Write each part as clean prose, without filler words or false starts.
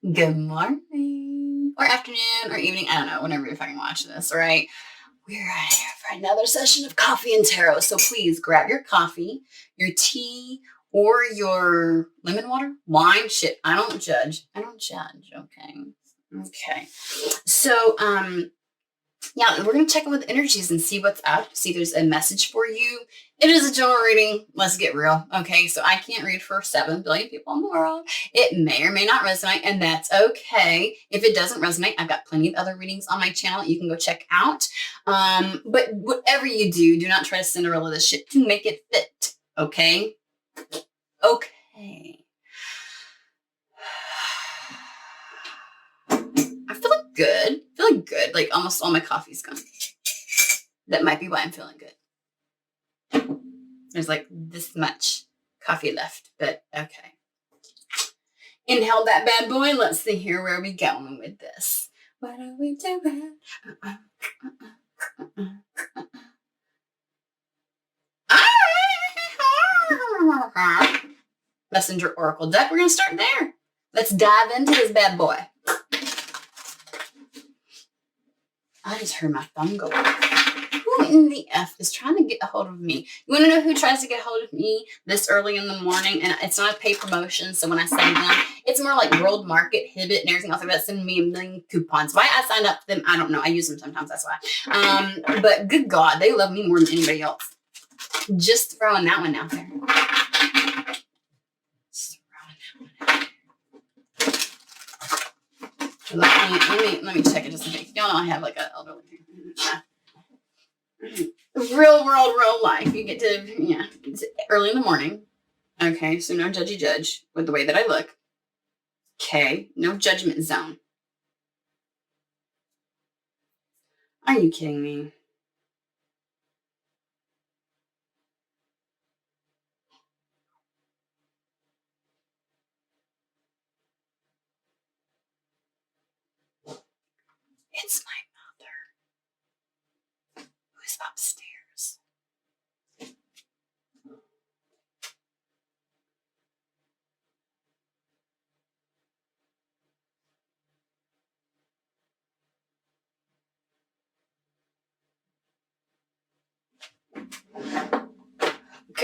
Good morning, or afternoon, or evening. I don't know, whenever you're fucking watching this, all right? We're here for another session of coffee and tarot. So please grab your coffee, your tea, or your lemon water, wine. Shit, I don't judge. Okay. Okay. So, yeah, we're going to check in with energies and see what's up, see if there's a message for you. It is a general reading. Let's get real. Okay, so I can't read for 7 billion people in the world. It may or may not resonate, and that's okay. If it doesn't resonate, I've got plenty of other readings on my channel that you can go check out. But whatever you do, do not try to Cinderella this shit to make it fit. Okay? Okay. I'm feeling good. Like almost all my coffee's gone. That might be why I'm feeling good. There's like this much coffee left, but okay. Inhale that bad boy. Let's see here where we going with this. What are we doing? Messenger Oracle deck. We're gonna start there. Let's dive into this bad boy. I just heard my thumb go off. Who in the F is trying to get a hold of me? You want to know who tries to get a hold of me this early in the morning? And it's not a paid promotion, so when I say them, it's more like World Market, Hibbit, and everything else like that. Sending me a million coupons. Why I signed up for them, I don't know. I use them sometimes, that's why. But good God, they love me more than anybody else. Just throwing that one out there. Let me check it just in case. Y'all know I have like an elderly. Real world, real life. You get to, yeah, it's early in the morning. Okay, so no judgy judge with the way that I look. Okay, no judgment zone. Are you kidding me? It's my mother who's upstairs.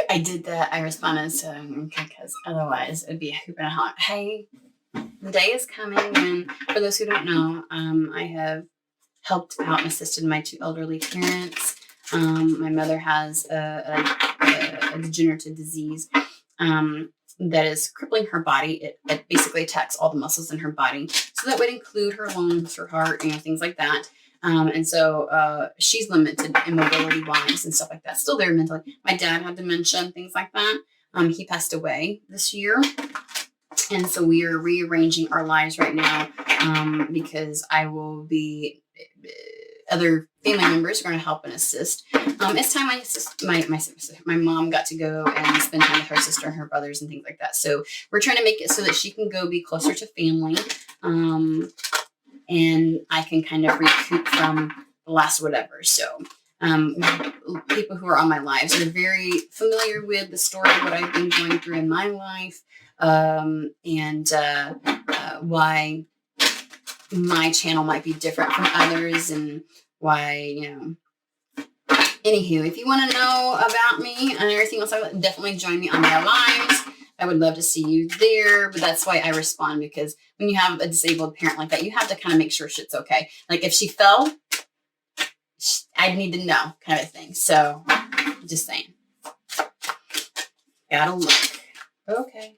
I did that. I responded to because otherwise it'd be a hoop and a holler. Hey, the day is coming when, for those who don't know, I have helped out and assisted my 2 elderly parents. My mother has a degenerative disease that is crippling her body. It basically attacks all the muscles in her body. So that would include her lungs, her heart, things like that. And so she's limited in mobility wise and stuff like that. Still there mentally. My dad had dementia and things like that. He passed away this year. And so we are rearranging our lives right now because I will be, other family members are going to help and assist. It's time my mom got to go and spend time with her sister and her brothers and things like that. So we're trying to make it so that she can go be closer to family. And I can kind of recoup from the last whatever. So people who are on my lives are very familiar with the story of what I've been going through in my life. And why my channel might be different from others and why, anywho, if you want to know about me and everything else, definitely join me on my lives. I would love to see you there, but that's why I respond, because when you have a disabled parent like that, you have to kind of make sure shit's okay. Like if she fell, I'd need to know, kind of thing. So just saying. Gotta look. Okay.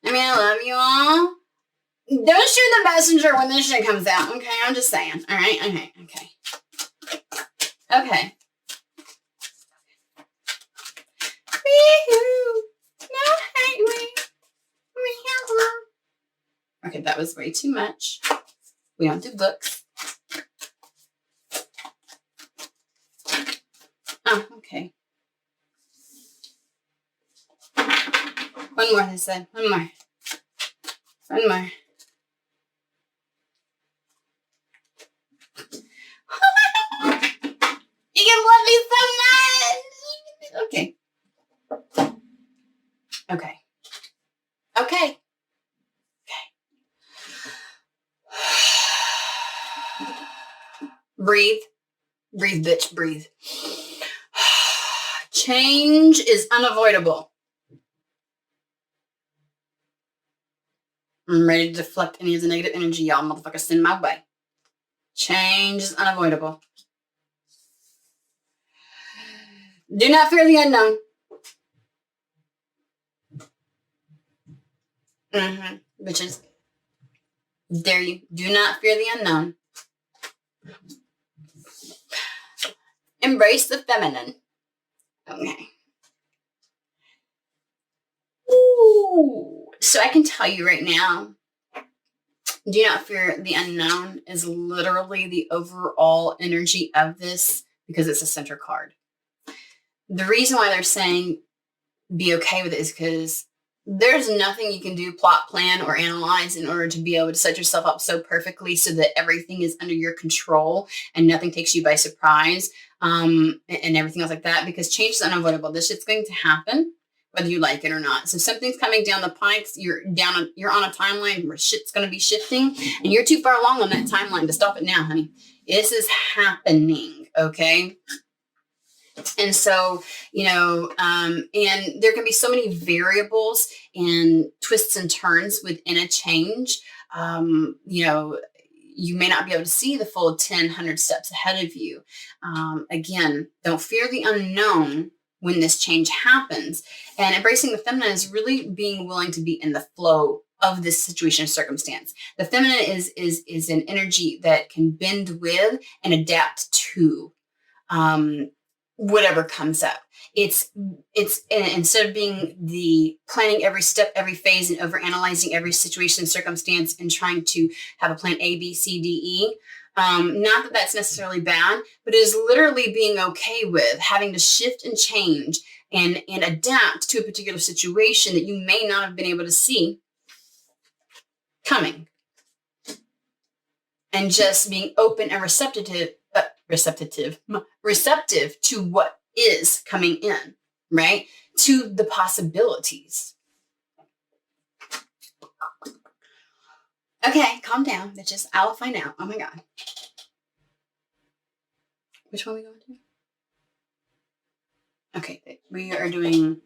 I mean, I love you all. Don't shoot the messenger when this shit comes out. Okay, I'm just saying. All right. Okay. No hate me. Okay, that was way too much. We don't do books. Oh, okay. One more, they said. One more. You can love me so much. Okay. Breathe. Breathe, bitch, breathe. Change is unavoidable. I'm ready to deflect any of the negative energy y'all motherfuckers send my way. Change is unavoidable. Do not fear the unknown. Bitches. Dare you. Do not fear the unknown. Embrace the feminine. Okay. Ooh. So I can tell you right now, do not fear the unknown is literally the overall energy of this because it's a center card. The reason why they're saying be okay with it is because there's nothing you can do, plot, plan, or analyze in order to be able to set yourself up so perfectly so that everything is under your control and nothing takes you by surprise, and everything else like that, because change is unavoidable. This shit's going to happen whether you like it or not. So something's coming down the pipes, you're on a timeline where shit's going to be shifting, and you're too far along on that timeline to stop it now, honey. This is happening, okay? And so, and there can be so many variables and twists and turns within a change. You may not be able to see the full 10, 100 steps ahead of you. Again, don't fear the unknown when this change happens. And embracing the feminine is really being willing to be in the flow of this situation or circumstance. The feminine is an energy that can bend with and adapt to whatever comes up. It's instead of being the planning every step, every phase, and overanalyzing every situation, circumstance, and trying to have a plan A, B, C, D, E. Not that that's necessarily bad, but it is literally being okay with having to shift and change and adapt to a particular situation that you may not have been able to see coming. And just being open and receptive to what is coming in, right? To the possibilities. Okay, calm down, bitches. I'll find out. Oh my God. Which one are we going to? Okay, we are doing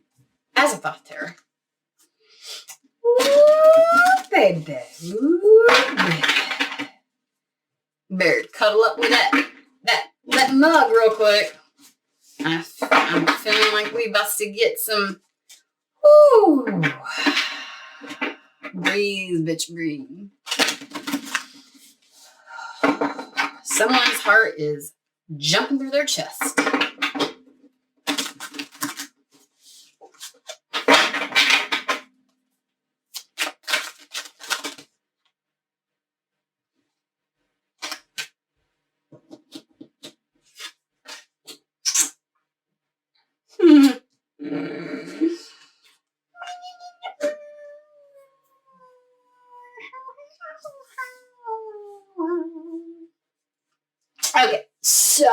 Azathoth Terror. Ooh, baby. Ooh, baby. Better cuddle up with that mug real quick. I'm feeling like we about to get some. Ooh. Breathe, bitch, breathe. Someone's heart is jumping through their chest. Okay, so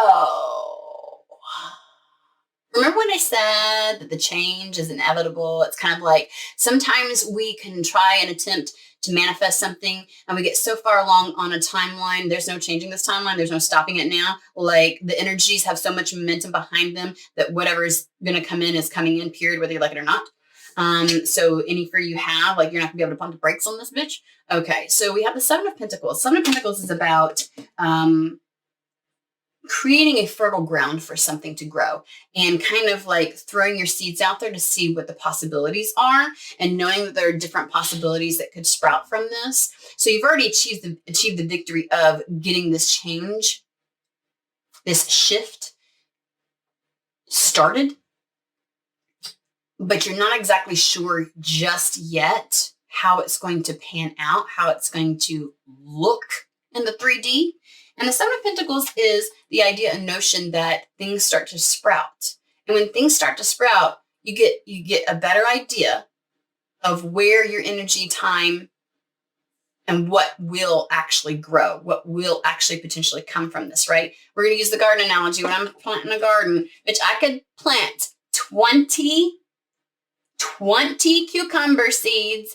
remember when I said that the change is inevitable? It's kind of like sometimes we can try and attempt to manifest something and we get so far along on a timeline, there's no changing this timeline, there's no stopping it now. Like the energies have so much momentum behind them that whatever is going to come in is coming in, period, whether you like it or not. So any fear you have, like you're not gonna be able to pump the brakes on this bitch. Okay, so we have the Seven of Pentacles. Seven of Pentacles is about creating a fertile ground for something to grow and kind of like throwing your seeds out there to see what the possibilities are and knowing that there are different possibilities that could sprout from this. So you've already achieved the victory of getting this change, this shift started, but you're not exactly sure just yet how it's going to pan out, how it's going to look in the 3D. And the Seven of Pentacles is the idea and notion that things start to sprout. And when things start to sprout, you get a better idea of where your energy, time, and what will actually grow, what will actually potentially come from this, right? We're going to use the garden analogy. When I'm planting a garden, which I could plant 20 cucumber seeds.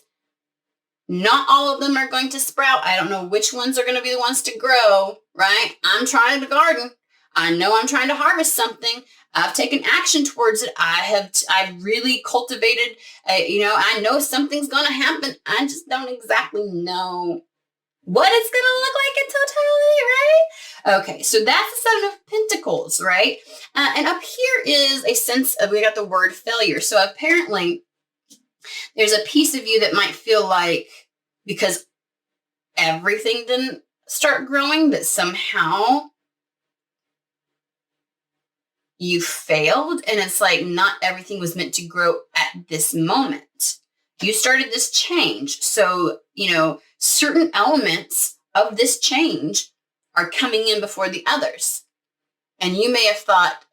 Not all of them are going to sprout. I don't know which ones are going to be the ones to grow. right? I'm trying to garden. I know I'm trying to harvest something. I've taken action towards it. I've really cultivated, I know something's going to happen. I just don't exactly know what it's going to look like in totality, right? Okay, so that's the Seven of Pentacles, right? And up here is a sense of, we got the word failure. So apparently there's a piece of you that might feel like, because everything didn't start growing, that somehow you failed. And it's like, not everything was meant to grow at this moment. You started this change. So, certain elements of this change are coming in before the others. And you may have thought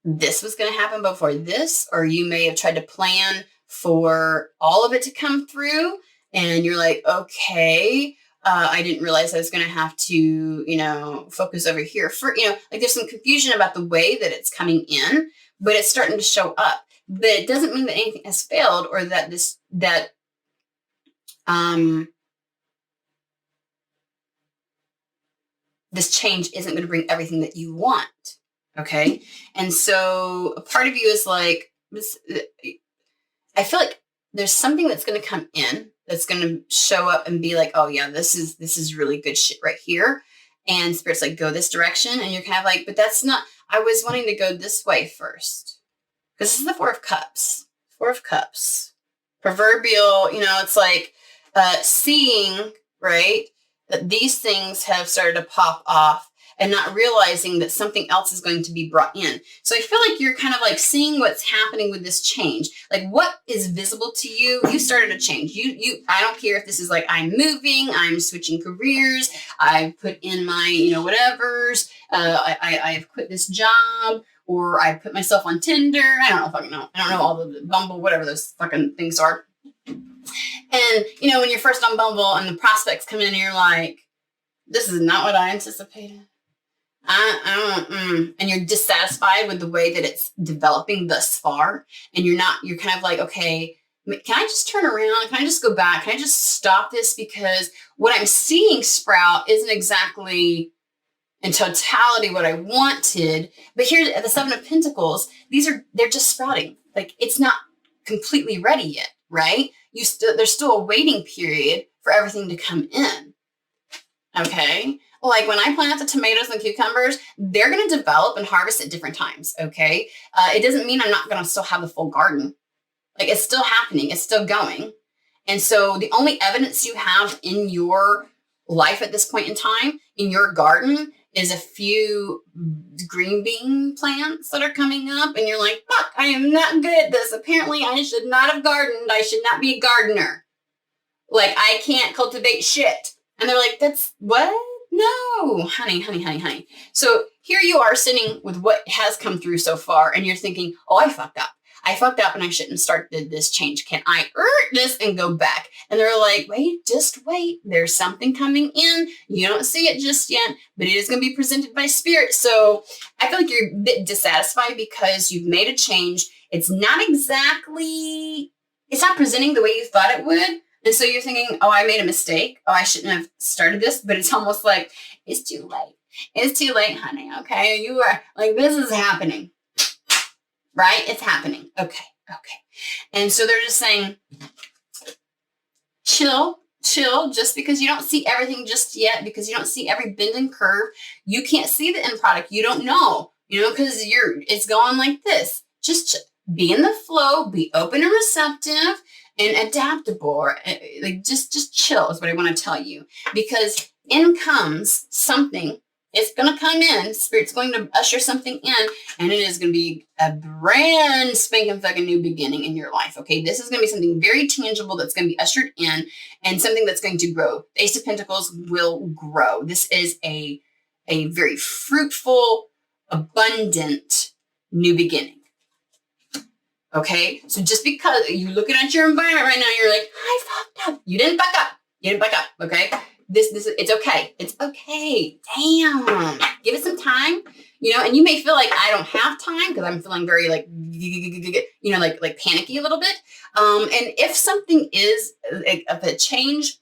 this was going to happen before this, or you may have tried to plan for all of it to come through. And you're like, okay, I didn't realize I was going to have to, focus over here for, there's some confusion about the way that it's coming in, but it's starting to show up. But it doesn't mean that anything has failed, or that this change isn't going to bring everything that you want. Okay. And so a part of you is like, I feel like there's something that's going to come in that's going to show up and be like, oh yeah, this is really good shit right here. And Spirit's like, go this direction. And you're kind of like, but that's not, I was wanting to go this way first. Because this is the Four of Cups. Four of Cups. Proverbial, it's like seeing, right, that these things have started to pop off and not realizing that something else is going to be brought in. So I feel like you're kind of like seeing what's happening with this change. Like, what is visible to you? You started a change. I don't care if this is like, I'm moving, I'm switching careers, I put in my, whatevers, I've quit this job, or I put myself on Tinder. I don't know all the Bumble, whatever those fucking things are. And, when you're first on Bumble and the prospects come in and you're like, this is not what I anticipated. And you're dissatisfied with the way that it's developing thus far. And you're kind of like, okay, can I just turn around? Can I just go back? Can I just stop this? Because what I'm seeing sprout isn't exactly in totality what I wanted. But here at the Seven of Pentacles, they're just sprouting. Like, it's not completely ready yet, right? There's still a waiting period for everything to come in. Okay. Like when I plant the tomatoes and cucumbers, they're going to develop and harvest at different times. Okay. It doesn't mean I'm not going to still have the full garden. Like, it's still happening. It's still going. And so the only evidence you have in your life at this point in time, in your garden, is a few green bean plants that are coming up. And you're like, fuck, I am not good at this. Apparently I should not have gardened. I should not be a gardener. Like, I can't cultivate shit. And they're like, that's what? No, honey. So here you are sitting with what has come through so far. And you're thinking, oh, I fucked up and I shouldn't start this change. Can I this and go back? And they're like, just wait. There's something coming in. You don't see it just yet, but it is going to be presented by Spirit. So I feel like you're a bit dissatisfied because you've made a change. It's not presenting the way you thought it would. And so you're thinking, oh, I made a mistake. Oh, I shouldn't have started this. But it's almost like, it's too late. It's too late, honey. Okay. You are like, this is happening. Right? It's happening. Okay. And so they're just saying, chill, just because you don't see everything just yet, because you don't see every bend and curve. You can't see the end product. You don't know, because it's going like this. Just be in the flow, be open and receptive and adaptable. Like, just chill is what I want to tell you, because in comes something. It's going to come in. Spirit's going to usher something in, and it is going to be a brand spanking fucking new beginning in your life. Okay. This is going to be something very tangible that's going to be ushered in, and something that's going to grow. The Ace of Pentacles will grow. This is a very fruitful, abundant new beginning. Okay. So just because you're looking at your environment right now, you're like, I fucked up. You didn't fuck up. Okay. It's okay. It's okay. Damn. Give it some time, and you may feel like I don't have time because I'm feeling very like panicky a little bit. And if something is a change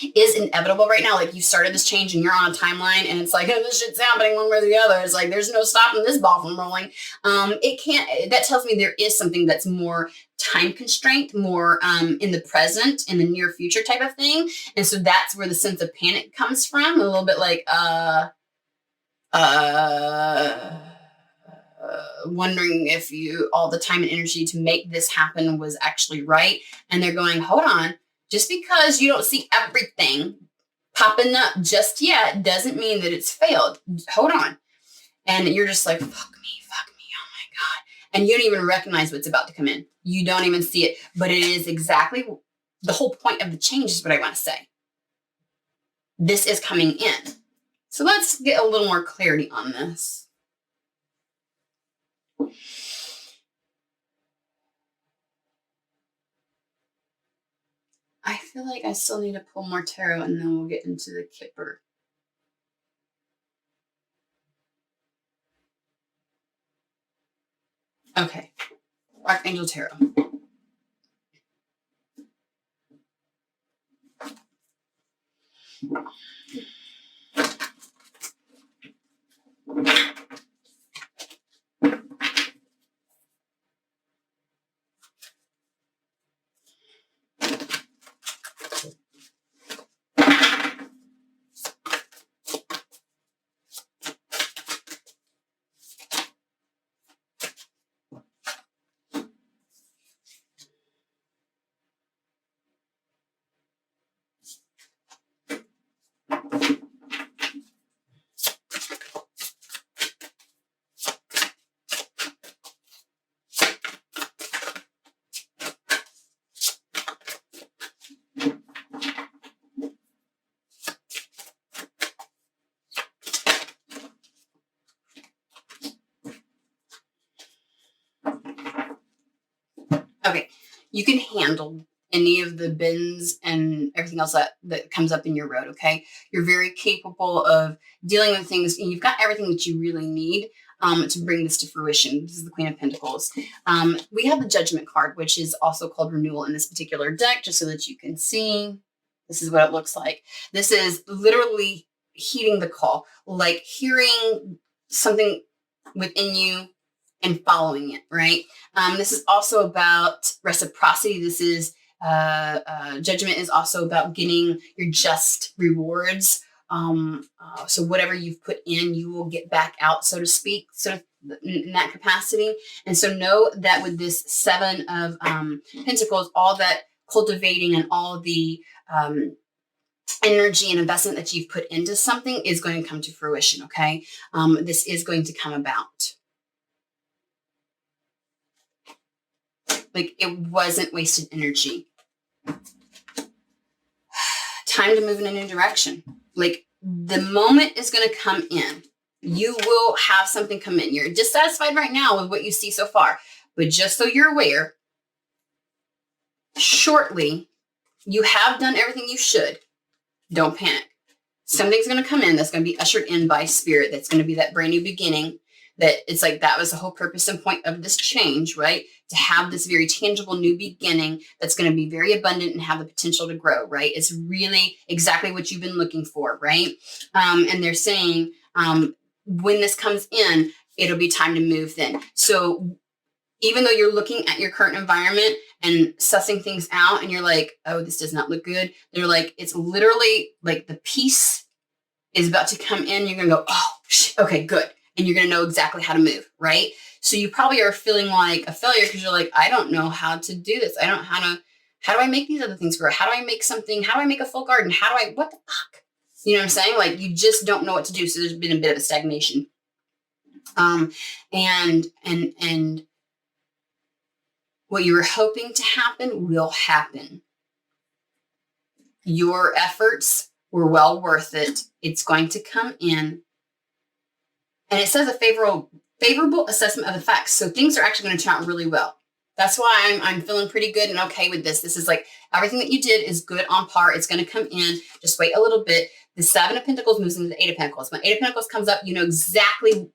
is inevitable right now. Like you started this change and you're on a timeline and it's like, oh, this shit's happening one way or the other. It's like, there's no stopping this ball from rolling. That tells me there is something that's more time constraint, more in the present, in the near future type of thing. And so that's where the sense of panic comes from. A little bit like, wondering if all the time and energy to make this happen was actually right. And they're going, hold on, just because you don't see everything popping up just yet doesn't mean that it's failed. Hold on. And you're just like, fuck me, oh my God. And you don't even recognize what's about to come in. You don't even see it, but it is exactly the whole point of the change is what I want to say. This is coming in. So let's get a little more clarity on this. I feel like I still need to pull more tarot and then we'll get into the Kipper. Okay, Archangel Tarot. Okay, you can handle any of the bins and everything else that comes up in your road, okay? You're very capable of dealing with things. And you've got everything that you really need to bring this to fruition. This is the Queen of Pentacles. We have the Judgment card, which is also called Renewal in this particular deck, just so that you can see. This is what it looks like. This is literally heeding the call, like hearing something within you and following it, right? This is also about reciprocity. This is Judgment is also about getting your just rewards. So whatever you've put in, you will get back out, so to speak, sort of in that capacity. And so know that with this Seven of Pentacles, all that cultivating and all the energy and investment that you've put into something is going to come to fruition, okay? This is going to come about. Like it wasn't wasted energy. Time to move in a new direction. Like the moment is going to come in. You will have something come in. You're dissatisfied right now with what you see so far. But just so you're aware, shortly, you have done everything you should. Don't panic. Something's going to come in that's going to be ushered in by Spirit. That's going to be that brand new beginning. That it's like that was the whole purpose and point of this change, right? To have this very tangible new beginning that's going to be very abundant and have the potential to grow, right? It's really exactly what you've been looking for, right? And they're saying when this comes in, it'll be time to move then. So even though you're looking at your current environment and sussing things out and you're like, oh, this does not look good. They're like, it's literally like the peace is about to come in. You're going to go, oh, okay, good. And you're going to know exactly how to move, right? So you probably are feeling like a failure because you're like, I don't know how to do this. I don't know how do I make these other things grow? How do I make something? How do I make a full garden? What the fuck? You know what I'm saying? Like you just don't know what to do. So there's been a bit of a stagnation. And what you were hoping to happen will happen. Your efforts were well worth it. It's going to come in. And it says a favorable assessment of the facts. So things are actually going to turn out really well. That's why I'm feeling pretty good and okay with this. This is like everything that you did is good on par. It's going to come in. Just wait a little bit. The Seven of Pentacles moves into the Eight of Pentacles. When Eight of Pentacles comes up, you know exactly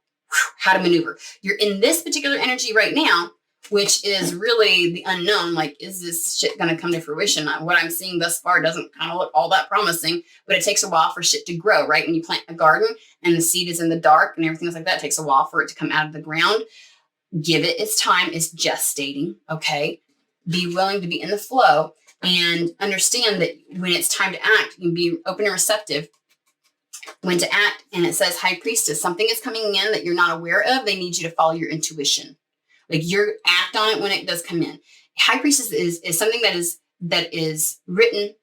how to maneuver. You're in this particular energy right now which is really the unknown. Like, is this shit going to come to fruition? What I'm seeing thus far doesn't kind of look all that promising, but it takes a while for shit to grow, right? When you plant a garden and the seed is in the dark and everything like that, it takes a while for it to come out of the ground. Give it its time. It's gestating, okay? Be willing to be in the flow and understand that when it's time to act, you can be open and receptive when to act. And it says, High Priestess, something is coming in that you're not aware of. They need you to follow your intuition. Like, you're act on it when it does come in. High Priestess is something that is written,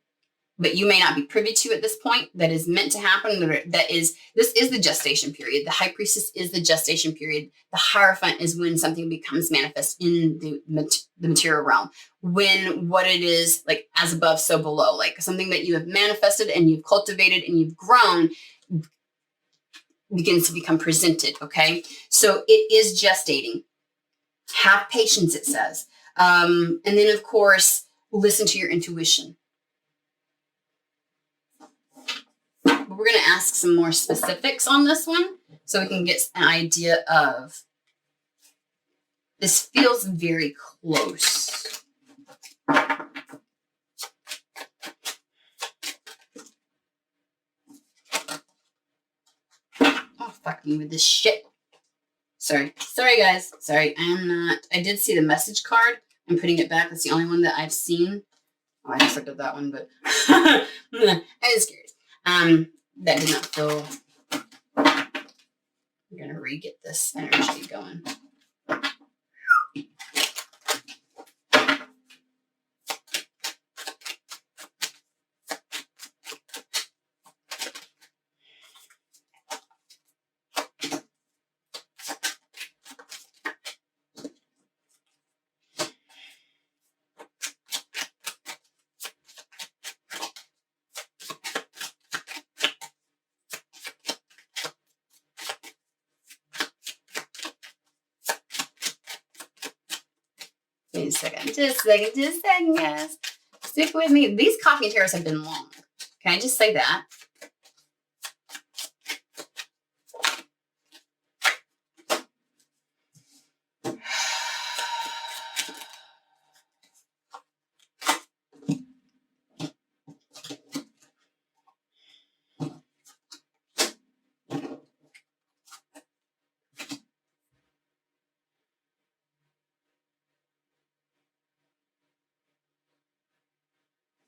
but you may not be privy to at this point, that is meant to happen. This is the gestation period. The High Priestess is the gestation period. The Hierophant is when something becomes manifest in the material realm. When what it is, like, as above, so below, like something that you have manifested and you've cultivated and you've grown begins to become presented, okay? So it is gestating. Have patience, it says. And then, of course, listen to your intuition. But we're going to ask some more specifics on this one so we can get an idea of, this feels very close. Oh, fuck me with this shit. Sorry, guys. Sorry, I did see the message card. I'm putting it back. That's the only one that I've seen. Oh, I just looked at that one, but I was curious. That did not feel. I'm gonna re-get this energy going. Wait a second, just a second, guys. Stick with me. These coffee and tarots have been long. Can I just say that?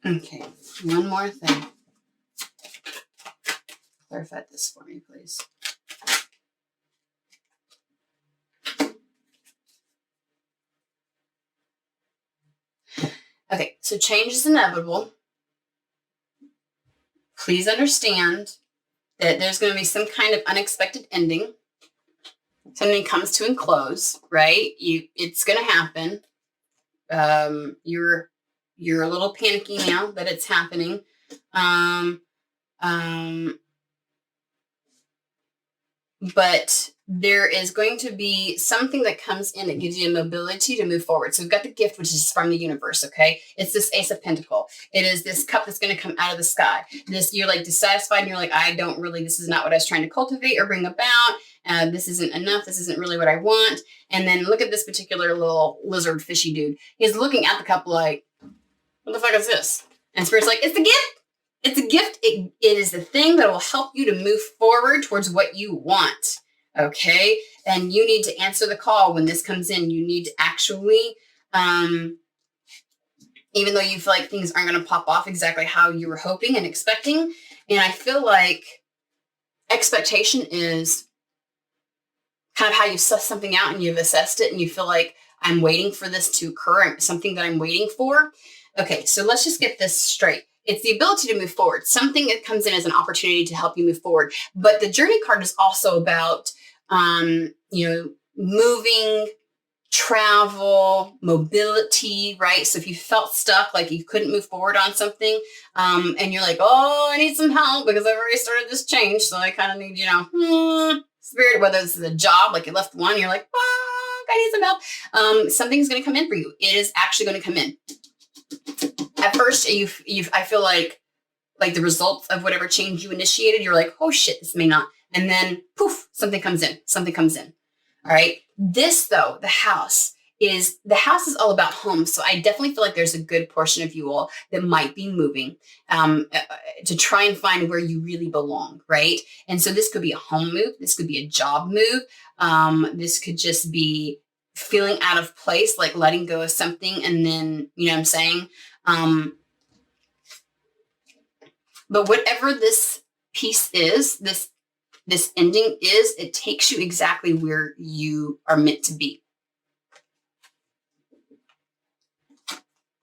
Okay, one more thing. Clarify this for me, please. Okay, so change is inevitable. Please understand that there's going to be some kind of unexpected ending. Something comes to a close, right? It's going to happen. You're a little panicky now that it's happening. But there is going to be something that comes in that gives you a mobility to move forward. So we've got the gift, which is from the universe, okay? It's this Ace of Pentacles. It is this cup that's going to come out of the sky. You're like dissatisfied and you're like, this is not what I was trying to cultivate or bring about. This isn't enough. This isn't really what I want. And then look at this particular little lizard fishy dude. He's looking at the cup like, what the fuck is this? And Spirit's like, it's the gift. It's a gift. It is the thing that will help you to move forward towards what you want. Okay. And you need to answer the call when this comes in. You need to actually, even though you feel like things aren't going to pop off exactly how you were hoping and expecting. And I feel like expectation is kind of how you suss something out and you've assessed it and you feel like I'm waiting for this to occur. Something that I'm waiting for. Okay, so let's just get this straight. It's the ability to move forward. Something that comes in as an opportunity to help you move forward. But the journey card is also about, moving, travel, mobility, right? So if you felt stuck, like you couldn't move forward on something, and you're like, oh, I need some help because I've already started this change. So I kind of need, Spirit, whether this is a job, like you left one, you're like, fuck, I need some help. Something's going to come in for you. It is actually going to come in. At first, I feel like the results of whatever change you initiated, you're like, oh shit, this may not. And then poof, something comes in. All right. This though, the house is the house is all about home. So I definitely feel like there's a good portion of you all that might be moving to try and find where you really belong, right? And so this could be a home move. This could be a job move. This could just be feeling out of place, like letting go of something. And then, you know what I'm saying? But whatever this piece is, this ending is, it takes you exactly where you are meant to be.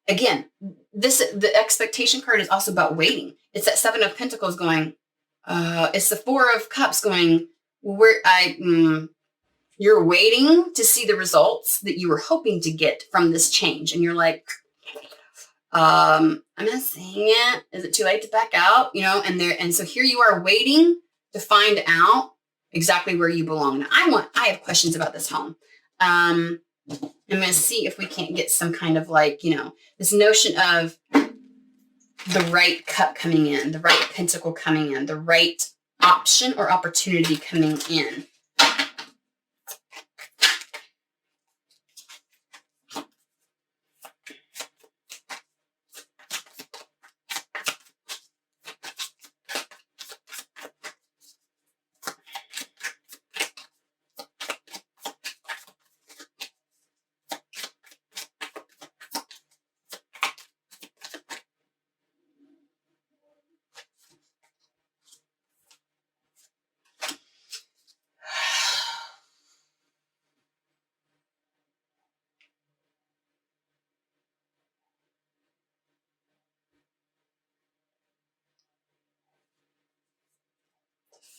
Again, the expectation card is also about waiting. It's that Seven of Pentacles going, it's the Four of Cups going, you're waiting to see the results that you were hoping to get from this change. And you're like, I'm not seeing it. Is it too late to back out? You know, and so here you are waiting to find out exactly where you belong. Now, I have questions about this home. I'm going to see if we can't get some kind of like, you know, this notion of the right cup coming in, the right pentacle coming in, the right option or opportunity coming in.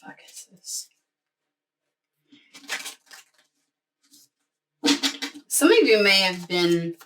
Fuck is this? Some of you may have been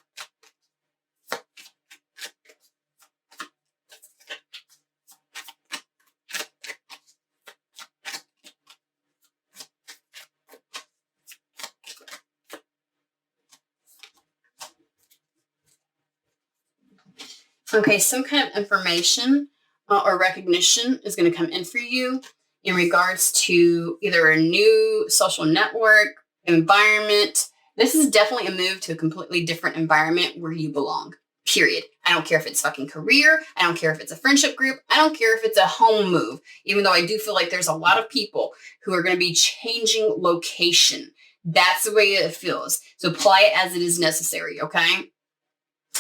okay, some kind of information or recognition is going to come in for you in regards to either a new social network, environment. This is definitely a move to a completely different environment where you belong, period. I don't care if it's fucking career. I don't care if it's a friendship group. I don't care if it's a home move, even though I do feel like there's a lot of people who are going to be changing location. That's the way it feels. So apply it as it is necessary, okay?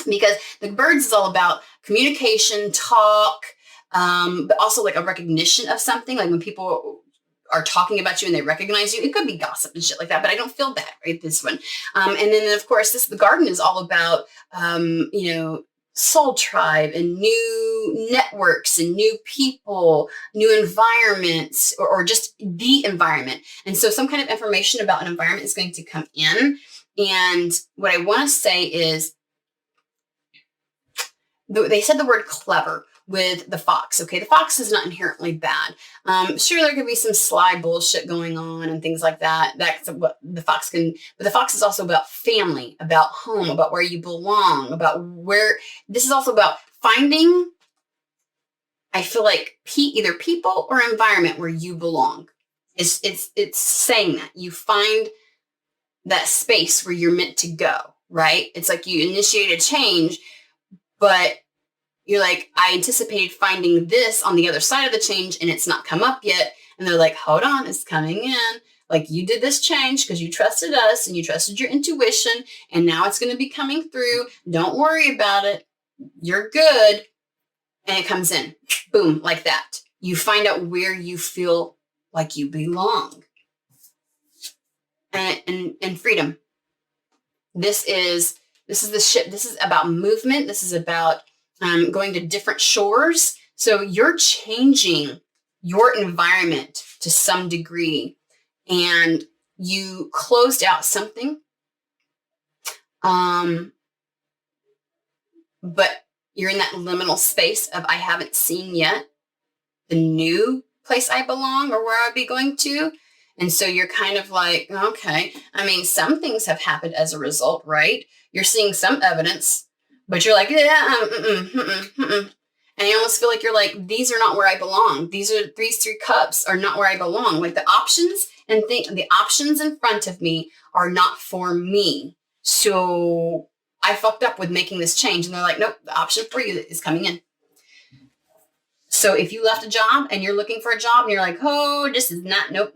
Because the birds is all about communication, talk, but also like a recognition of something. Like when people are talking about you and they recognize you, it could be gossip and shit like that, but I don't feel that, right? This one. And then of course, the garden is all about, you know, soul tribe and new networks and new people, new environments, or just the environment. And so some kind of information about an environment is going to come in. And what I want to say is, they said the word clever with the fox. Okay, the fox is not inherently bad. Sure, there could be some sly bullshit going on and things like that. That's what the fox can, but the fox is also about family, about home, about where you belong, about where, this is also about finding, I feel like either people or environment where you belong. It's saying that you find that space where you're meant to go, right? It's like you initiate a change, but you're like, I anticipated finding this on the other side of the change and it's not come up yet. And they're like, hold on, it's coming in. Like you did this change because you trusted us and you trusted your intuition. And now it's going to be coming through. Don't worry about it. You're good. And it comes in, boom, like that. You find out where you feel like you belong. And freedom. This is the ship. This is about movement. This is about going to different shores. So you're changing your environment to some degree, and you closed out something. But you're in that liminal space of, I haven't seen yet the new place I belong or where I'd be going to. And so you're kind of like, okay, I mean, some things have happened as a result, right? You're seeing some evidence, but you're like, yeah, And you almost feel like you're like, these are not where I belong. These 3 cups are not where I belong. Like the options and the options in front of me are not for me. So I fucked up with making this change. And they're like, nope, the option for you is coming in. So if you left a job and you're looking for a job and you're like, oh, this is not, nope,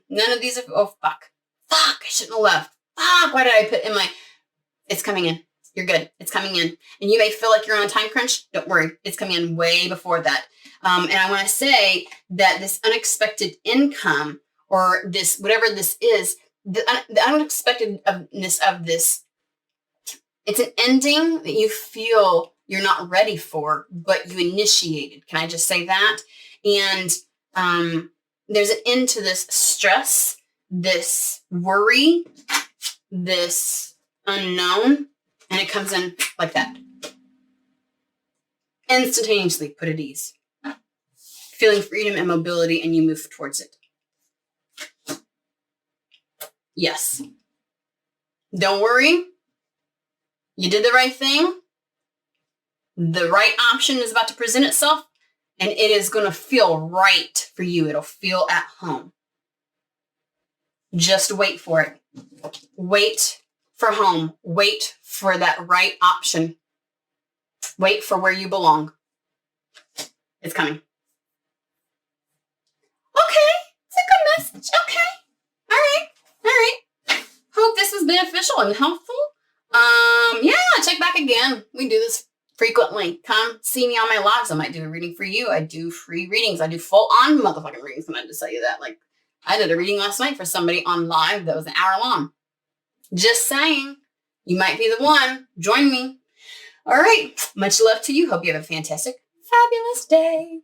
none of these are, oh, fuck, I shouldn't have left. Fuck, why did I put in my, it's coming in. You're good. It's coming in. And you may feel like you're on a time crunch. Don't worry. It's coming in way before that. And I want to say that this unexpected income or this, whatever this is, the unexpectedness of this, it's an ending that you feel you're not ready for, but you initiated. Can I just say that? And there's an end to this stress, this worry, this unknown, and it comes in like that. Instantaneously put at ease. Feeling freedom and mobility, and you move towards it. Yes. Don't worry. You did the right thing. The right option is about to present itself, and it is going to feel right for you. It'll feel at home. Just wait for it. Wait for home. Wait for that right option. Wait for where you belong. It's coming. Okay. It's a good message. Okay. All right. Hope this was beneficial and helpful. Yeah, check back again. We do this frequently. Come see me on my lives. I might do a reading for you. I do free readings. I do full-on motherfucking readings. I'm going to tell you that. Like, I did a reading last night for somebody on live that was an hour long. Just saying. You might be the one. Join me. All right. Much love to you. Hope you have a fantastic, fabulous day.